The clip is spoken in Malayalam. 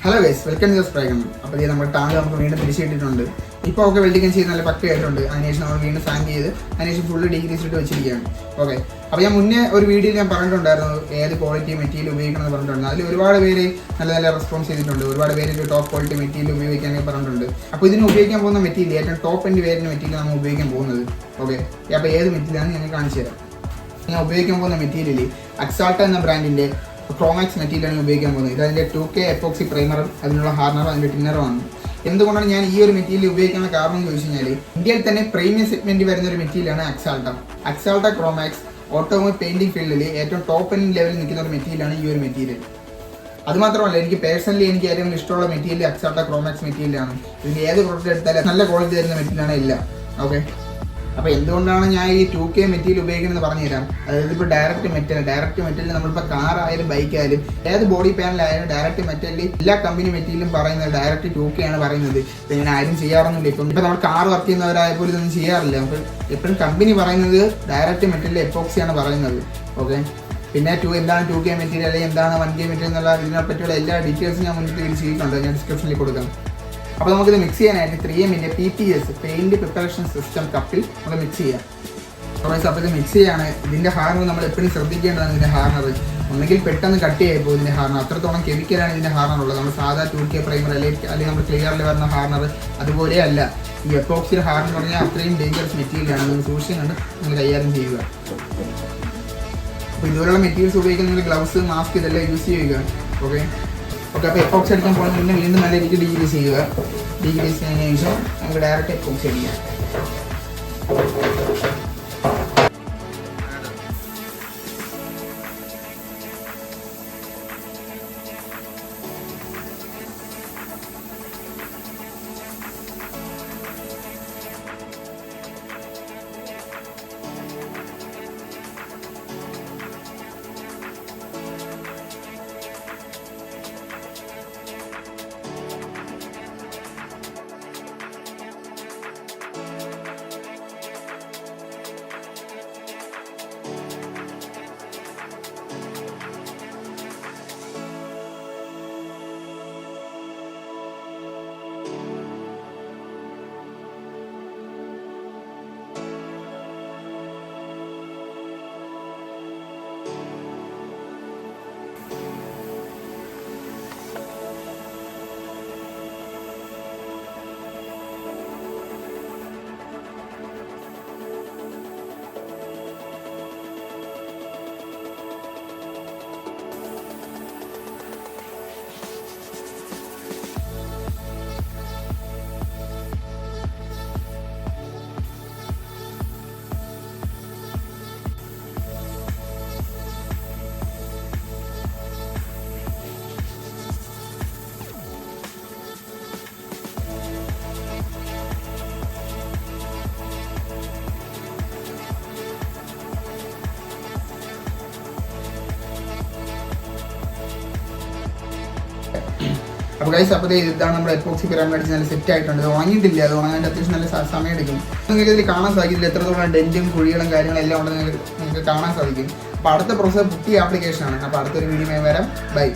ഹലോ ഗൈസ്, വെൽക്കം ടു സ്പ്രൈഗൺ. അപ്പോൾ ഇത് നമ്മുടെ ടാങ്ക് നമുക്ക് വീണ്ടും തിരിച്ചിട്ടിട്ടുണ്ട്. ഇപ്പോൾ ഒക്കെ വെൽഡിങ് ചെയ്ത് നല്ല പക്കയായിട്ടുണ്ട്. അതിനുശേഷം നമ്മൾ വീണ്ടും ഫാൻ ചെയ്ത് അതിനുശേഷം ഫുള്ള് ഡിഗ്രീസ് ഇട്ട് വെച്ചിരിക്കുകയാണ്. ഓക്കെ, അപ്പോൾ ഞാൻ മുന്നേ ഒരു വീഡിയോയിൽ ഞാൻ പറഞ്ഞിട്ടുണ്ടായിരുന്നു ഏത് ക്വാളിറ്റി മെറ്റീരിയൽ ഉപയോഗിക്കണമെന്ന് പറഞ്ഞിട്ടുണ്ട്. അതിൽ ഒരുപാട് പേര് നല്ല നല്ല റെസ്പോൺസ് ചെയ്തിട്ടുണ്ട്. ഒരുപാട് പേര് ടോപ്പ് ക്വാളിറ്റി മെറ്റീരിയൽ ഉപയോഗിക്കാനൊക്കെ പറഞ്ഞിട്ടുണ്ട്. അപ്പോൾ ഇതിന് ഉപയോഗിക്കാൻ പോകുന്ന മെറ്റീരിയൽ ഏറ്റവും ടോപ്പ് എൻഡ് വരുന്ന മെറ്റീരിയൽ നമ്മൾ ഉപയോഗിക്കാൻ പോകുന്നത്. ഓക്കെ, അപ്പോൾ ഏത് മെറ്റീരിയലാണെന്ന് ഞാൻ കാണിച്ചു തരാം. ഞാൻ ഉപയോഗിക്കാൻ പോകുന്ന മെറ്റീരിയൽ അക്സാൾട്ട എന്ന ബ്രാൻഡിൻ്റെ ക്രോമാക്സ് മെറ്റീരിയലാണ് ഉപയോഗിക്കാൻ പോകുന്നത്. ഇത് അതിൻ്റെ 2K എപ്പോക്സി പ്രൈമറും അതിനുള്ള ഹാർണറും അതിൻ്റെ ടിന്നറുമാണ്. എന്തുകൊണ്ടാണ് ഞാൻ ഈ ഒരു മെറ്റീരിയൽ ഉപയോഗിക്കാനുള്ള കാരണം എന്ന് ചോദിച്ചു കഴിഞ്ഞാൽ, ഇന്ത്യയിൽ തന്നെ പ്രീമിയം സെഗ്മെന്റ് വരുന്ന ഒരു മെറ്റീരിയലാണ് അക്സാൾട്ട ക്രോമാക്സ്. ഓട്ടോമൊബൈൽ പെയിന്റിംഗ് ഫീൽഡിൽ ഏറ്റവും ടോപ്പ് എൻഡ് ലെവലിൽ നിൽക്കുന്ന ഒരു മെറ്റീരിയലാണ് ഈ ഒരു മെറ്റീരിയൽ. അതുമാത്രമല്ല, എനിക്ക് പേഴ്സണലി എനിക്ക് ഏറ്റവും ഇഷ്ടമുള്ള മെറ്റീരിയൽ അക്സാൾട്ട ക്രോമാക്സ് മെറ്റീരിയലാണ്. ഇതിൽ ഏത് പ്രോഡക്റ്റ് എടുത്താലും നല്ല ക്വാളിറ്റി തരുന്ന മെറ്റീരിയലാണ് എല്ലാം. ഓക്കെ, അപ്പോൾ എന്തുകൊണ്ടാണ് ഞാൻ ഈ 2K മെറ്റീരിയൽ ഉപയോഗിക്കണമെന്ന് പറഞ്ഞുതരാം. അതായത് ഇപ്പോൾ ഡയറക്റ്റ് മെറ്റലിൽ നമ്മളിപ്പോൾ കാർ ആയാലും ബൈക്ക് ആയാലും ഏത് ബോഡി പാനലായാലും ഡയറക്റ്റ് മെറ്റലിൽ എല്ലാ കമ്പനി മെറ്റീരിയലും പറയുന്നത് ഡയറക്റ്റ് 2K ആണ് പറയുന്നത്. ഇങ്ങനെ ആരും ചെയ്യാറൊന്നുമില്ല. ഇപ്പം നമ്മൾ കാർ വർക്ക് ചെയ്യുന്നവരായപ്പോൾ ഇതൊന്നും ചെയ്യാറില്ല. അപ്പോൾ എപ്പോഴും കമ്പനി പറയുന്നത് ഡയറക്റ്റ് മെറ്റലിൽ എപ്പോക്സിയാണ് പറയുന്നത്. ഓക്കെ, പിന്നെ എന്താണ് 2K മെറ്റീരിയൽ അല്ലെങ്കിൽ എന്താണ് 1K മെറ്റീരിയൽ എന്നുള്ള ഇതിനെപ്പറ്റിയുള്ള എല്ലാ ഡീറ്റെയിൽസും ഞാൻ മുന്നിട്ട് ചെയ്തിട്ടുണ്ട്. ഞാൻ ഡിസ്ക്രിപ്ഷനിൽ കൊടുക്കാം. അപ്പോൾ നമുക്കിത് മിക്സ് ചെയ്യാനായിട്ട് 3Mൻ്റെ PPS പെയിൻറ്റ് പ്രിപ്പറേഷൻ സിസ്റ്റം കപ്പിൽ നമുക്ക് മിക്സ് ചെയ്യാം. അപ്പോൾ ഇത് മിക്സ് ചെയ്യാണ്. ഇതിൻ്റെ ഹാർണർ നമ്മൾ എപ്പോഴും ശ്രദ്ധിക്കേണ്ടതാണ്. ഇതിൻ്റെ ഹാർണർ ഒന്നെങ്കിൽ പെട്ടെന്ന് കട്ട് ചെയ്യപ്പോൾ ഇതിൻ്റെ ഹാർണർ അത്രത്തോളം കെമിക്കലാണ് ഇതിൻ്റെ ഹാർണർ ഉള്ളത്. നമ്മൾ സാധാ 2K പ്രൈമർ അല്ലെങ്കിൽ നമ്മൾ ക്ലിയറിൽ വരുന്ന ഹാർണർ അതുപോലെ അല്ല. ഈ എപ്പോക്സിയുടെ ഹാർണർ എന്ന് പറഞ്ഞാൽ അത്രയും ഡേഞ്ചറസ് മെറ്റീരിയലാണ്. നിങ്ങൾ സൂക്ഷിച്ച് കണ്ട് നിങ്ങൾ കൈകാര്യം ചെയ്യുക. അപ്പോൾ ഇതുപോലുള്ള മെറ്റീരിയൽസ് ഉപയോഗിക്കുന്ന നിങ്ങൾ ഗ്ലൗസ്, മാസ്ക് ഇതെല്ലാം യൂസ് ചെയ്യുക. ഓക്കെ, അപ്പോൾ എപ്പോക്സി അടിക്കാൻ പോകുന്ന പിന്നെ വീണ്ടും നല്ല രീതിക്ക് ഡീഗ്രീസ് ചെയ്യുക. ഡീഗ്രീസ് ചെയ്യുന്നതിന് ശേഷം നമുക്ക് ഡയറക്റ്റ് എപ്പോക്സി അടിക്കാം. അപ്പോൾ ഗൈസ്, അപ്പോൾ ഇതാണ് നമ്മുടെ എപ്പോക്സി പിരാമിഡ് അടിച്ച് നല്ല സെറ്റ് ആയിട്ടുണ്ട്. ഇത് ഉണങ്ങിയിട്ടില്ല. അത് ഉണങ്ങാൻ അത്യാവശ്യം നല്ല സമയം എടുക്കും. നിങ്ങൾക്ക് ഇതിൽ കാണാൻ സാധിക്കില്ല എത്രത്തോളം ഡെൻറ്റും കുഴികളും കാര്യങ്ങളെല്ലാം ഉണ്ടെന്ന് നിങ്ങൾക്ക് കാണാൻ സാധിക്കും. അപ്പോൾ അടുത്ത പ്രോസസ്സ് പുട്ടി ആപ്ലിക്കേഷനാണ്. അപ്പോൾ അടുത്തൊരു വീഡിയോ വരാം. ബൈ.